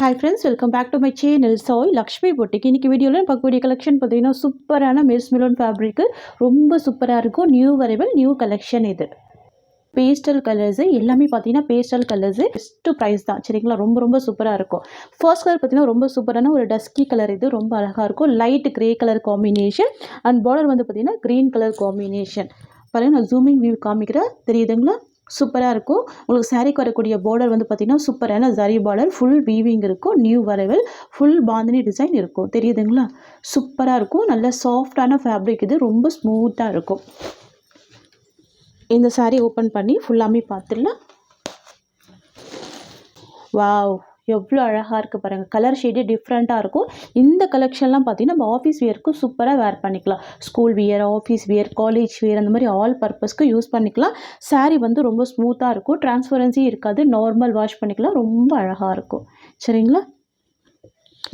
Hi friends, welcome back to my channel. Soy Lakshmi Boutique. இன்னைக்கு வீடியோல பார்க்கக்கூடிய collection பார்த்தீங்கன்னா சூப்பரான மிஸ் மிலோன் ஃபேப்ரிக் ரொம்ப சூப்பரா இருக்கும். நியூ அரைவல் நியூ கலெக்ஷன் இது. பேஸ்டல் கலர்ஸ் எல்லாமே பார்த்தீங்கன்னா பேஸ்டல் கலர்ஸ் பெஸ்ட் பிரைஸ் தான். சரிங்களா? ரொம்ப சூப்பரா இருக்கும். ஃபர்ஸ்ட் கலர் பார்த்தீங்கன்னா ரொம்ப சூப்பரான ஒரு டஸ்கி கலர் இது ரொம்ப அழகா இருக்கும். Light grey colour combination and border வந்து பார்த்தீங்கன்னா கிரீன் கலர் காம்பினேஷன். பாருங்க நான் ஜூமிங் வியூ காமிக்கிறேன். தெரியுதுங்களா? சூப்பராக இருக்கும். உங்களுக்கு சாரீக்கு வரக்கூடிய பார்டர் வந்து பார்த்திங்கன்னா சூப்பரான ஜரி பார்டர் ஃபுல் வீவிங் இருக்கும். நியூ வரவல் ஃபுல் பாந்தினி டிசைன் இருக்கும். தெரியுதுங்களா? சூப்பராக இருக்கும். நல்ல சாஃப்டான ஃபேப்ரிக் இது ரொம்ப ஸ்மூத்தாக இருக்கும். இந்த சாரீ ஓப்பன் பண்ணி ஃபுல்லாமே பார்த்துடலாம். வாவ், எவ்வளோ அழகாக இருக்குது பாருங்கள். கலர் ஷேடே டிஃப்ரெண்ட்டாக இருக்கும். இந்த கலெக்ஷன்லாம் பார்த்திங்கன்னா நம்ம ஆஃபீஸ் வியருக்கு சூப்பராக வேர் பண்ணிக்கலாம். School wear, office wear, college wear அந்த மாதிரி ஆல் பர்பஸ்க்கு யூஸ் பண்ணிக்கலாம். சாரீ வந்து ரொம்ப ஸ்மூத்தாக இருக்கும். டிரான்ஸ்பரன்சி இருக்காது. நார்மல் வாஷ் பண்ணிக்கலாம். ரொம்ப அழகாக இருக்கும். சரிங்களா?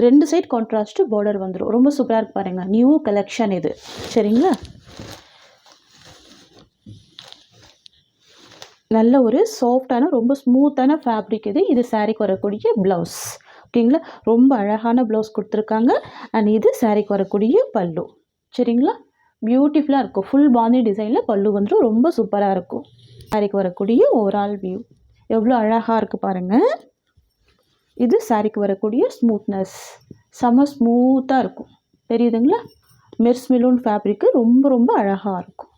ரெண்டு சைட் கான்ட்ராஸ்ட்டு பார்டர் வந்துடும். ரொம்ப சூப்பராக இருக்கு பாருங்கள். நியூ கலெக்ஷன் இது. சரிங்களா? நல்ல ஒரு சாஃப்டான ரொம்ப ஸ்மூத்தான ஃபேப்ரிக் இது. இது சாரீக்கு வரக்கூடிய ப்ளவுஸ். ஓகேங்களா? ரொம்ப அழகான ப்ளவுஸ் கொடுத்துருக்காங்க. அண்ட் இது சாரீக்கு வரக்கூடிய பல்லு. சரிங்களா? பியூட்டிஃபுல்லாக இருக்கும். ஃபுல் பாந்தி டிசைனில் பல்லு வந்துடும். ரொம்ப சூப்பராக இருக்கும். சாரீக்கு வரக்கூடிய ஓவரால் வியூ எவ்வளோ அழகாக இருக்குது பாருங்கள். இது சாரீக்கு வரக்கூடிய ஸ்மூத்னஸ் செம்ம ஸ்மூத்தாக இருக்கும். தெரியுதுங்களா? மிஸ் மிலோன் ஃபேப்ரிக்கு ரொம்ப அழகாக இருக்கும்.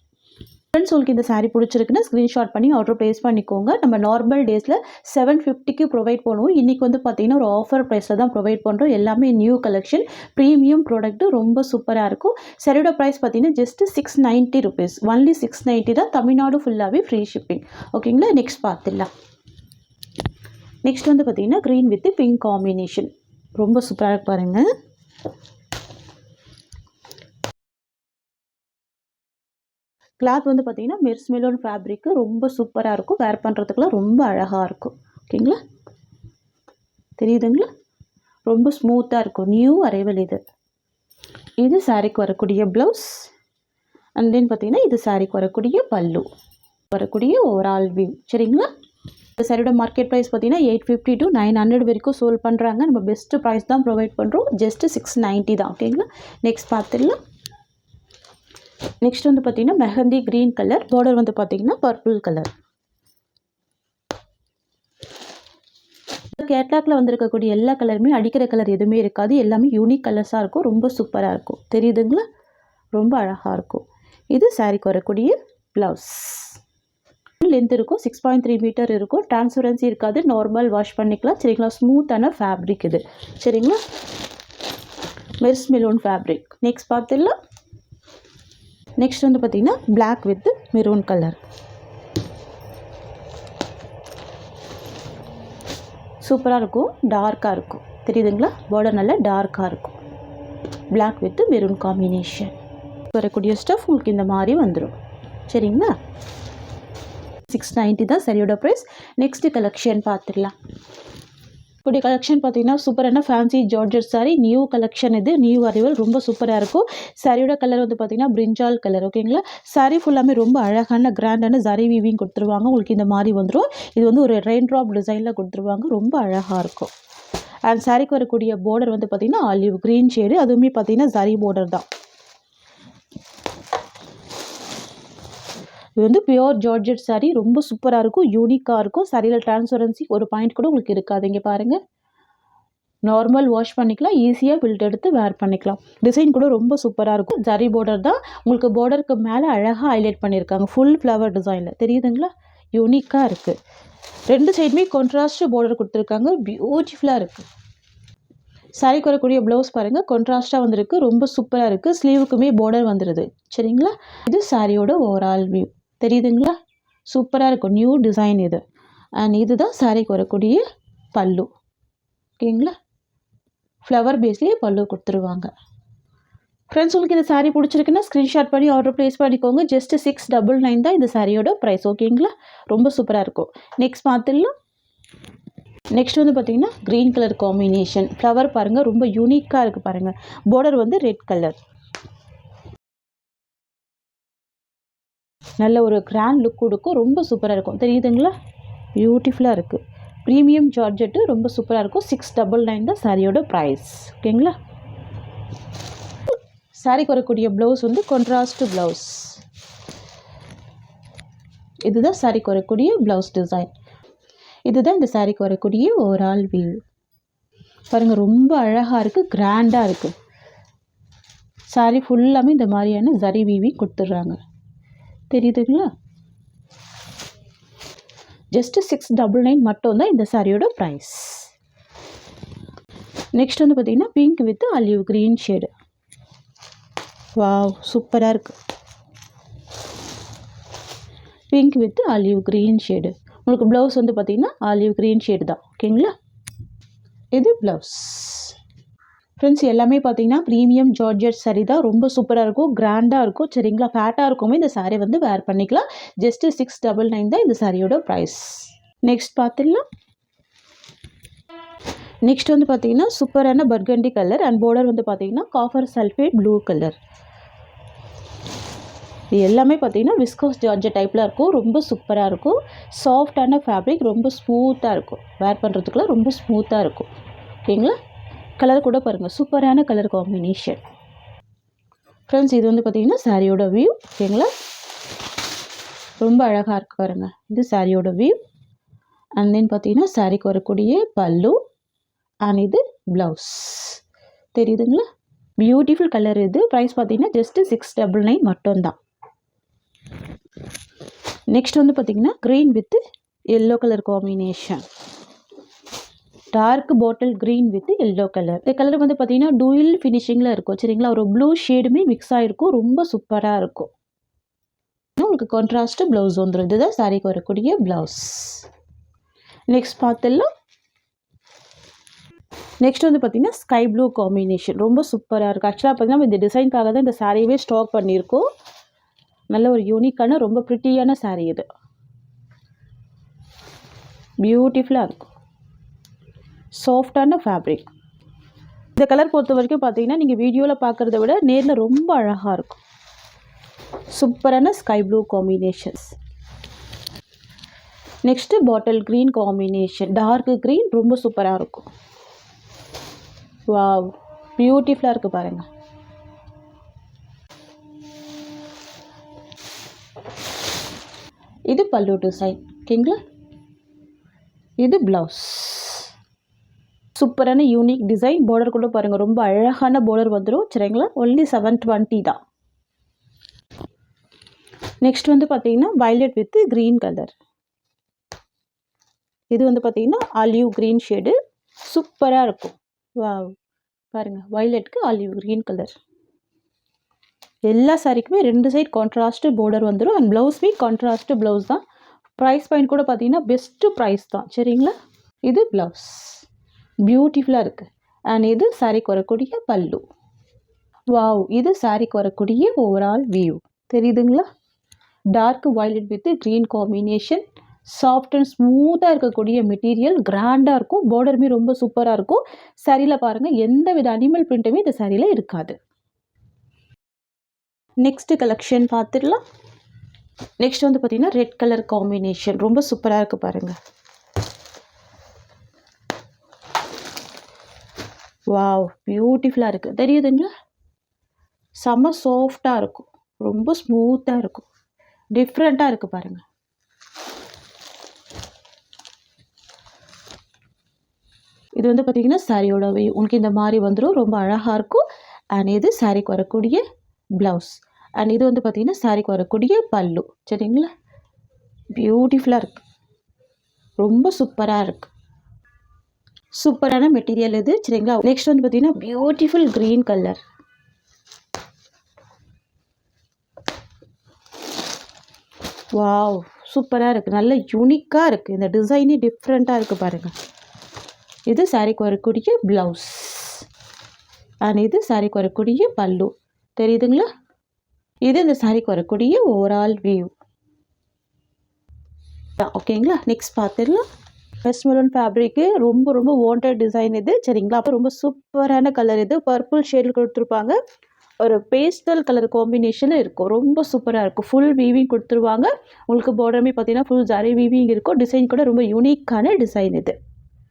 ஃப்ரெண்ட்ஸ், உங்களுக்கு இந்த சாரீ பிடிச்சிருக்குன்னா ஸ்க்ரீன்ஷாட் பண்ணி ஆர்டர் ப்ளேஸ் பண்ணிக்கோங்க. நம்ம நார்மல் டேஸில் 750க்கு ப்ரொவைட் பண்ணுவோம். இன்றைக்கி வந்து பார்த்திங்கன்னா ஒரு ஆஃபர் ப்ரைஸில் தான் ப்ரொவைட் பண்ணுறோம். எல்லாமே நியூ கலெக்ஷன், ப்ரீமியம் ப்ராடக்ட்டு, ரொம்ப சூப்பராக இருக்கும். சாரியோட ப்ரைஸ் பார்த்திங்கன்னா ஜஸ்ட் 690 ருபீஸ். ஒன்லி 690 தான். தமிழ்நாடு ஃபுல்லாகவே ஃப்ரீ ஷிப்பிங். ஓகேங்களா? நெக்ஸ்ட் பார்த்துடலாம். நெக்ஸ்ட் வந்து பார்த்திங்கன்னா க்ரீன் வித் பிங்க் காம்பினேஷன் ரொம்ப சூப்பராக இருக்கு பாருங்கள். கிளாத் வந்து பார்த்திங்கன்னா மிஸ் மிலோன் ஃபேப்ரிக்கு ரொம்ப சூப்பராக இருக்கும். வேர் பண்ணுறதுக்குலாம் ரொம்ப அழகாக இருக்கும். ஓகேங்களா? தெரியுதுங்களா? ரொம்ப ஸ்மூத்தாக இருக்கும். நியூ அரைவல் இது. இது சாரீக்கு வரக்கூடிய ப்ளவுஸ். அண்ட் தென் பார்த்திங்கன்னா இது சாரீக்கு வரக்கூடிய பல்லு, வரக்கூடிய ஓவரால் வியூ. சரிங்களா? இந்த சாரியோட மார்க்கெட் ப்ரைஸ் பார்த்திங்கன்னா 850 to 900 வரைக்கும் சோல் பண்ணுறாங்க. நம்ம பெஸ்ட்டு ப்ரைஸ் தான் ப்ரொவைட் பண்ணுறோம். ஜஸ்ட்டு 690 தான். ஓகேங்களா? நெக்ஸ்ட் பார்த்துடலாம். நெக்ஸ்ட் வந்து பார்த்திங்கன்னா மெஹந்தி க்ரீன் கலர், பார்டர் வந்து பார்த்திங்கன்னா பர்பிள் கலர். கேட்லாக்ல வந்திருக்கக்கூடிய எல்லா கலருமே அடிக்கிற கலர் எதுவுமே இருக்காது. எல்லாமே யூனிக் கலர்ஸாக இருக்கும். ரொம்ப சூப்பராக இருக்கும். தெரியுதுங்களா? ரொம்ப அழகாக இருக்கும். இது சாரீக்கு வரக்கூடிய ப்ளவுஸ். லென்த் இருக்கும். 6.3 மீட்டர் இருக்கும். டிரான்ஸ்பரன்சி இருக்காது. நார்மல் வாஷ் பண்ணிக்கலாம். சரிங்களா? ஸ்மூத்தான ஃபேப்ரிக் இது. சரிங்களா? மிஸ் மிலோன் ஃபேப்ரிக். நெக்ஸ்ட் பார்த்துடலாம். நெக்ஸ்ட் வந்து பார்த்திங்கன்னா பிளாக் வித் மெரூன் கலர். சூப்பராக இருக்கும். டார்க்காக இருக்கும். தெரியுதுங்களா? பார்டர் நல்லா டார்க்காக இருக்கும். பிளாக் வித் மெரூன் காம்பினேஷன் வரக்கூடிய ஸ்டஃப் உங்களுக்கு இந்த மாதிரி வந்துடும். சரிங்களா? 690 தான் சரியோட ப்ரைஸ். நெக்ஸ்ட் கலெக்ஷன் பார்த்துடலாம். இப்படி கலெக்ஷன் பார்த்தீங்கன்னா சூப்பரான fancy georgette sari. New collection இது. New arrival. ரொம்ப சூப்பராக இருக்கும். சாரியோட கலர் வந்து பார்த்திங்கன்னா பிரிஞ்சால் கலர். ஓகேங்களா? சாரீ ஃபுல்லாமே ரொம்ப அழகான கிராண்டான ஜரி வீவிங் கொடுத்துருவாங்க. உங்களுக்கு இந்த மாதிரி வந்துடும். இது வந்து ஒரு ரெயின் ட்ராப் டிசைனில் கொடுத்துருவாங்க. ரொம்ப அழகாக இருக்கும். அண்ட் சாரீக்கு வரக்கூடிய பார்டர் வந்து பார்த்திங்கன்னா ஆலிவ் க்ரீன் ஷேடு. அதுவுமே பார்த்திங்கன்னா ஜரி பார்டர் தான். இது வந்து பியோர் ஜார்ஜெட் சாரீ. ரொம்ப சூப்பராக இருக்கும். யூனிக்காக இருக்கும். சாரியில் டிரான்ஸ்பரன்சி ஒரு பாயிண்ட் கூட உங்களுக்கு இருக்காது. இங்கே பாருங்கள். நார்மல் வாஷ் பண்ணிக்கலாம். ஈஸியாக பில்ட் எடுத்து வேர் பண்ணிக்கலாம். டிசைன் கூட ரொம்ப சூப்பராக இருக்கும். ஜரி பார்டர் தான். உங்களுக்கு பார்டருக்கு மேலே அழகாக ஹைலைட் பண்ணியிருக்காங்க. ஃபுல் ஃப்ளவர் டிசைனில். தெரியுதுங்களா? யூனிக்காக இருக்குது. ரெண்டு சைடுமே கான்ட்ராஸ்ட் பார்டர் கொடுத்துருக்காங்க. பியூட்டிஃபுல்லாக இருக்குது. சாரீக்கு வரக்கூடிய ப்ளவுஸ் பாருங்கள். கான்ட்ராஸ்ட்டாக வந்திருக்கு. ரொம்ப சூப்பராக இருக்குது. ஸ்லீவுக்குமே பார்டர் வந்துடுது. சரிங்களா? இது சாரியோட ஓவரால் வியூ. தெரியுதுங்களா? சூப்பராக இருக்கும். நியூ டிசைன் இது. அண்ட் இதுதான் சாரீக்கு வரக்கூடிய பல்லு. ஓகேங்களா? ஃப்ளவர் பேஸ்லேயே பல்லு கொடுத்துருவாங்க. ஃப்ரெண்ட்ஸ், உங்களுக்கு இந்த சாரீ பிடிச்சிருக்குன்னா ஸ்க்ரீன்ஷாட் பண்ணி ஆர்டர் ப்ளேஸ் பண்ணிக்கோங்க. ஜஸ்ட் 699 தான் இந்த சாரியோட ப்ரைஸ். ஓகேங்களா? ரொம்ப சூப்பராக இருக்கும். நெக்ஸ்ட் பார்த்துடலாம். நெக்ஸ்ட் வந்து பார்த்திங்கன்னா க்ரீன் கலர் காம்பினேஷன். ஃப்ளவர் பாருங்கள். ரொம்ப யூனிக்காக இருக்குது பாருங்கள். பார்டர் வந்து ரெட் கலர். நல்ல ஒரு கிராண்ட் லுக் கொடுக்கும். ரொம்ப சூப்பராக இருக்கும். தெரியுதுங்களா? பியூட்டிஃபுல்லாக இருக்குது. ப்ரீமியம் ஜார்ஜெட்டு ரொம்ப சூப்பராக இருக்கும். 699 தான் சாரியோட ப்ரைஸ். ஓகேங்களா? சாரிக்கு வரக்கூடிய ப்ளவுஸ் வந்து கான்ட்ராஸ்ட் ப்ளவுஸ். இதுதான் சாரிக்கு வரக்கூடிய ப்ளவுஸ் டிசைன். இதுதான் இந்த சாரிக்கு வரக்கூடிய ஓவரால் வியூ. பாருங்கள், ரொம்ப அழகாக இருக்குது, கிராண்டாக இருக்குது. சாரி ஃபுல்லாமே இந்த மாதிரியான ஜரி வீவி கொடுத்துட்றாங்க. தெரியுதுங்களா? ஜஸ்ட்டு 699 மட்டும்தான் இந்த சாரியோட ப்ரைஸ். நெக்ஸ்ட் வந்து பார்த்திங்கன்னா pink with olive green shade. Wow, சூப்பராக இருக்குது. Pink with olive green shade. உங்களுக்கு ப்ளவுஸ் வந்து பார்த்திங்கன்னா ஆலிவ் க்ரீன் ஷேடு தான். ஓகேங்களா? இது ப்ளவுஸ். ஃப்ரெண்ட்ஸ், எல்லாமே பார்த்தீங்கன்னா ப்ரீமியம் ஜார்ஜெட் சாரீ தான். ரொம்ப சூப்பராக இருக்கும், கிராண்டாக இருக்கும். சரிங்களா? ஃபேட்டாக இருக்குமே இந்த சாரீ வந்து வேர் பண்ணிக்கலாம். ஜஸ்ட்டு 699 தான் இந்த சாரியோட ப்ரைஸ். நெக்ஸ்ட் பார்த்துடலாம். நெக்ஸ்ட் வந்து பார்த்தீங்கன்னா சூப்பரான பர்கண்டி கலர் அண்ட் பார்டர் வந்து பார்த்தீங்கன்னா காப்பர் சல்ஃபேட் ப்ளூ கலர். இது எல்லாமே பார்த்தீங்கன்னா விஸ்கோஸ் ஜார்ஜெட் டைப்பில் இருக்கும். ரொம்ப சூப்பராக இருக்கும். சாஃப்டான ஃபேப்ரிக், ரொம்ப ஸ்மூத்தாக இருக்கும். வேர் பண்ணுறதுக்குலாம் ரொம்ப ஸ்மூத்தாக இருக்கும். ஓகேங்களா? கலர் கூட பாருங்கள், சூப்பரான கலர் காம்பினேஷன். ஃப்ரெண்ட்ஸ், இது வந்து பார்த்திங்கன்னா சாரியோட வியூ. ஓகேங்களா? ரொம்ப அழகாக இருக்குது பாருங்கள். இது சாரியோட வியூ. அண்ட் தென் பார்த்தீங்கன்னா சாரிக்கு வரக்கூடிய பல்லு அண்ட் இது ப்ளவுஸ். தெரியுதுங்களா? Beautiful colour. இது ப்ரைஸ் பார்த்தீங்கன்னா ஜஸ்ட்டு 699 மட்டும்தான். நெக்ஸ்ட் வந்து பார்த்திங்கன்னா green with yellow colour combination. Dark bottle green with yellow colour. இந்த கலர் வந்து பார்த்திங்கன்னா டூயில் ஃபினிஷிங்கில் இருக்கும். சரிங்களா? ஒரு ப்ளூ ஷேடுமே மிக்ஸ் ஆகிருக்கும். ரொம்ப சூப்பராக இருக்கும். உங்களுக்கு கான்ட்ராஸ்ட் ப்ளவுஸ் வந்துடும். இதுதான் சாரிக்கு வரக்கூடிய ப்ளவுஸ். நெக்ஸ்ட் பார்த்துடலாம். நெக்ஸ்ட் வந்து பார்த்திங்கன்னா ஸ்கை ப்ளூ காம்பினேஷன். ரொம்ப சூப்பராக இருக்குது. ஆக்சுவலாக பார்த்திங்கன்னா இந்த டிசைனுக்காக தான் இந்த சாரியவே ஸ்டாக் பண்ணியிருக்கோம். நல்ல ஒரு யூனிக்கான ரொம்ப ப்ரிட்டியான சாரீ இது. பியூட்டிஃபுல்லாக இருக்கும். சாஃப்டான ஃபேப்ரிக். இந்த கலர் பொறுத்த வரைக்கும் பார்த்தீங்கன்னா நீங்கள் வீடியோவில் பார்க்குறத விட நேரில் ரொம்ப அழகாக இருக்கும். சூப்பரான sky blue combinations. Next bottle green combination. Dark green ரொம்ப சூப்பராக இருக்கும். வாவ், பியூட்டிஃபுல்லாக இருக்குது பாருங்கள். இது பல்லு டிசைன். ஓகேங்களா? இது ப்ளவுஸ். சூப்பரான யூனிக் டிசைன். பார்டர் கூட பாருங்கள், ரொம்ப அழகான பார்டர் வந்துடும். சரிங்களா? ஒன்லி 720 தான். நெக்ஸ்ட் வந்து பார்த்தீங்கன்னா வயலட் வித் க்ரீன் கலர். இது வந்து பார்த்தீங்கன்னா ஆலிவ் க்ரீன் ஷேடு. சூப்பராக இருக்கும். வாவ், பாருங்கள், வயலட்டுக்கு ஆலிவ் க்ரீன் கலர். எல்லா சாரிக்குமே 2 சைட் கான்ட்ராஸ்ட் பார்டர் வந்துடும். அண்ட் ப்ளவுஸுமே கான்ட்ராஸ்ட் ப்ளவுஸ் தான். ப்ரைஸ் பாயிண்ட் கூட பார்த்தீங்கன்னா பெஸ்ட்டு ப்ரைஸ் தான். சரிங்களா? இது ப்ளவுஸ். பியூட்டிஃபுல்லாக இருக்குது. அண்ட் இது சாரிக்கு வரக்கூடிய பல்லு. வாவ், இது சாரிக்கு வரக்கூடிய ஓவரால் வியூ. தெரியுதுங்களா? Dark violet with green combination. Soft and ஸ்மூத்தாக இருக்கக்கூடிய மெட்டீரியல். கிராண்டாக இருக்கும். பார்டருமே ரொம்ப சூப்பராக இருக்கும். சாரியில் பாருங்கள், எந்த வித அனிமல் பிரிண்ட்டுமே இந்த சாரியில் இருக்காது. நெக்ஸ்ட் கலெக்ஷன் பார்த்துடலாம். நெக்ஸ்ட் வந்து பார்த்திங்கன்னா ரெட் கலர் காம்பினேஷன். ரொம்ப சூப்பராக இருக்குது பாருங்கள். வாவ், பியூட்டிஃபுல்லாக இருக்குது. தெரியுதுங்களா? செம்ம சாஃப்டாக இருக்கும். ரொம்ப ஸ்மூத்தாக இருக்கும். டிஃப்ரெண்ட்டாக இருக்குது பாருங்கள். இது வந்து பார்த்திங்கன்னா சாரியோட வியூ. உங்களுக்கு இந்த மாதிரி வந்துடும். ரொம்ப அழகாக இருக்கும். அண்ட் இது சாரிக்கு வரக்கூடிய ப்ளவுஸ். அண்ட் இது வந்து பார்த்திங்கன்னா சாரிக்கு வரக்கூடிய பல்லு. சரிங்களா? பியூட்டிஃபுல்லாக இருக்குது. ரொம்ப சூப்பராக இருக்குது. சூப்பரான மெட்டீரியல் இது. சரிங்களா? நெக்ஸ்ட் வந்து பார்த்திங்கன்னா பியூட்டிஃபுல் க்ரீன் கலர். வாவ், சூப்பராக இருக்குது. நல்ல யூனிக்காக இருக்குது. இந்த டிசைனே டிஃப்ரெண்ட்டாக இருக்குது பாருங்கள். இது சாரிக்கு வரக்கூடிய ப்ளவுஸ். அண்ட் இது சாரிக்கு வரக்கூடிய பல்லு. தெரியுதுங்களா? இது இந்த சாரிக்கு வரக்கூடிய ஓவரால் வியூ. ஓகேங்களா? நெக்ஸ்ட் பார்த்துடலாம். வெஸ்ட்மெலன் ஃபேப்ரிக்கு ரொம்ப ரொம்ப வாண்டட் டிசைன் இது. சரிங்களா? அப்போ ரொம்ப சூப்பரான கலர் இது. பர்பிள் ஷேடில் கொடுத்துருப்பாங்க. ஒரு பேஸ்டல் கலர் காம்பினேஷனில் இருக்கும். ரொம்ப சூப்பராக இருக்கும். ஃபுல் வீவிங் கொடுத்துருவாங்க. உங்களுக்கு பார்டருமே பார்த்தீங்கன்னா ஃபுல் ஜரி வீவிங் இருக்கும். டிசைன் கூட ரொம்ப யூனிக்கான டிசைன் இது.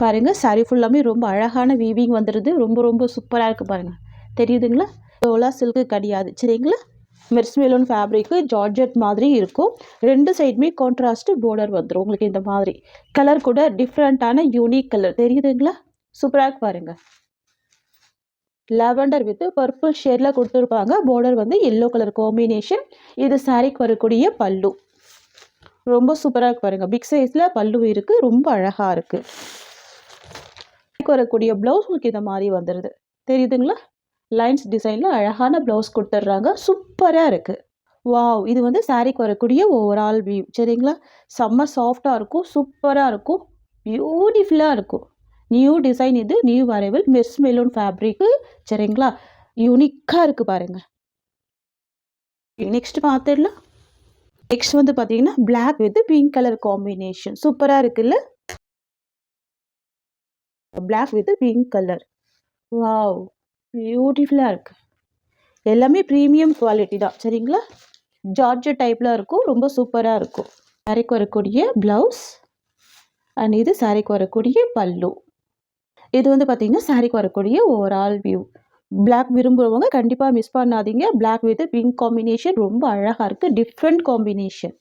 பாருங்கள் சாரீ ஃபுல்லாமே ரொம்ப அழகான வீவிங் வந்துடுது. ரொம்ப ரொம்ப சூப்பராக இருக்குது பாருங்கள். தெரியுதுங்களா? டோலா சில்க்கு கிடையாது சரிங்களா? மெர்ஸ்மெலோன் ஃபேப்ரிக்கு ஜார்ஜெட் மாதிரி இருக்கும். 2 சைடுமே கான்ட்ராஸ்ட் பார்டர் வந்துடும் உங்களுக்கு இந்த மாதிரி. கலர் கூட டிஃப்ரெண்ட்டான யூனிக் கலர் தெரியுதுங்களா? சூப்பராக பாருங்கள். லாவெண்டர் வித் பர்பிள் ஷேடில் கொடுத்துருப்பாங்க. பார்டர் வந்து எல்லோ கலர் காம்பினேஷன். இது சாரீக்கு வரக்கூடிய பல்லு. ரொம்ப சூப்பராக பாருங்கள். பிக் சைஸில் பல்லு இருக்குது. ரொம்ப அழகாக இருக்குது. வரக்கூடிய ப்ளவுஸ் உங்களுக்கு இந்த மாதிரி வந்துடுது. தெரியுதுங்களா? லைன்ஸ் டிசைனில் அழகான ப்ளவுஸ் கொடுத்துட்றாங்க. சூப்பராக இருக்குது. வாவ்! இது வந்து சாரீக்கு வரக்கூடிய ஓவரால் வியூ சரிங்களா? செம்ம சாஃப்டாக இருக்கும். சூப்பராக இருக்கும். பியூட்டிஃபுல்லாக இருக்கும். நியூ டிசைன் இது. நியூ அரைவல் மெர்ஸ்மெலோன் ஃபேப்ரிக்கு சரிங்களா? யூனிக்காக இருக்குது பாருங்கள். நெக்ஸ்ட் பார்த்துடலாம். நெக்ஸ்ட் வந்து பார்த்தீங்கன்னா black with pink colour combination. சூப்பராக இருக்குல்ல? Black with pink colour. Wow! பியூட்டிஃபுல்லாக இருக்குது. எல்லாமே ப்ரீமியம் குவாலிட்டி தான் சரிங்களா? ஜார்ஜெட் டைப்பில் இருக்கும். ரொம்ப சூப்பராக இருக்கும். சாரீக்கு வரக்கூடிய ப்ளவுஸ் அண்ட் இது சாரீக்கு வரக்கூடிய பல்லு. இது வந்து பார்த்தீங்கன்னா சாரீக்கு வரக்கூடிய ஓவரால் வியூ. பிளாக் விரும்புகிறவங்க கண்டிப்பாக மிஸ் பண்ணாதீங்க. பிளாக் வித் பிங்க் காம்பினேஷன் ரொம்ப அழகாக இருக்குது. Different combination.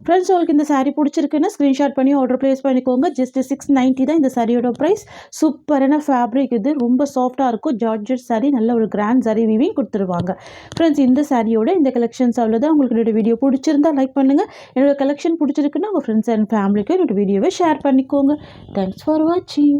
ஃப்ரெண்ட்ஸ் உங்களுக்கு இந்த சாரீ பிடிச்சிருக்குன்னா ஸ்க்ரீன்ஷாட் பண்ணி ஆர்டர் ப்ளேஸ் பண்ணிக்கோங்க. ஜஸ்ட் 690 தான் இந்த சாரியோட ப்ரைஸ். சூப்பரான ஃபேப்ரிக் இது. ரொம்ப சாஃப்டாக இருக்கும். ஜார்ஜெட் சாரீ நல்ல ஒரு கிராண்ட் சாரீ வீவிங் கொடுத்துருவாங்க. ஃப்ரெண்ட்ஸ் இந்த சாரியோட இந்த கலெக்ஷன்ஸ் அவ்வளோதான். உங்களுக்கு என்னோட வீடியோ பிடிச்சிருந்தா லைக் பண்ணுங்கள். என்னோட கலெக்ஷன் பிடிச்சிருக்குன்னா உங்கள் ஃப்ரெண்ட்ஸ் அண்ட் ஃபேமிலிக்கு என்னோட வீடியோவை ஷேர் பண்ணிக்கோங்க. தேங்க்ஸ் ஃபார் வாட்சிங்.